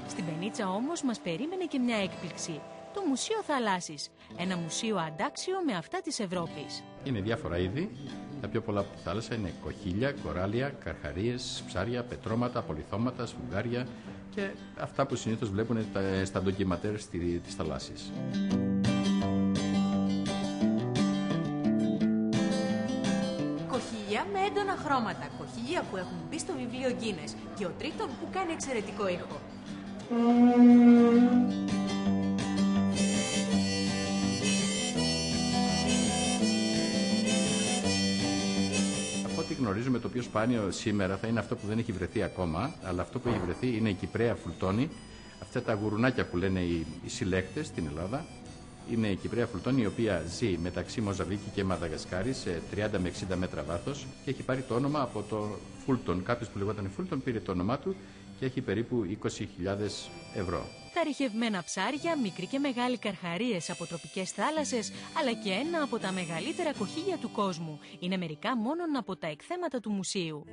Στην Πενίτσα όμως μας περίμενε και μια έκπληξη. Το Μουσείο Θαλάσσης. Ένα μουσείο αντάξιο με αυτά της Ευρώπης. Είναι διάφορα είδη. Τα πιο πολλά από τη θάλασσα είναι κοχύλια, κοράλια, καρχαρίες, ψάρια, πετρώματα, πολυθώματα, σφουγγάρια και αυτά που συνήθως βλέπουν στα ντοκιματέρ της θαλάσσης. Κοχύλια με έντονα χρώματα. Κοχύλια που έχουν μπει στο βιβλίο Guinness. Και ο τρίτον που κάνει εξαιρετικό ήχο. Από ό,τι γνωρίζουμε, το πιο σπάνιο σήμερα θα είναι αυτό που δεν έχει βρεθεί ακόμα, αλλά αυτό που έχει βρεθεί είναι η Κυπραία φουλτόνη. Αυτά τα γουρουνάκια που λένε οι συλλέκτες στην Ελλάδα. Είναι η Κυπραία φουλτόνη, η οποία ζει μεταξύ Μοζαμβίκη και Μαδαγασκάρη σε 30 με 60 μέτρα βάθος και έχει πάρει το όνομα από το Φούλτον. Κάποιος που λεγόταν Φούλτον πήρε το όνομά του και έχει περίπου 20.000 ευρώ. Τα ρηχευμένα ψάρια, μικροί και μεγάλοι καρχαρίες από τροπικές θάλασσες, αλλά και ένα από τα μεγαλύτερα κοχύλια του κόσμου. Είναι μερικά μόνον από τα εκθέματα του μουσείου.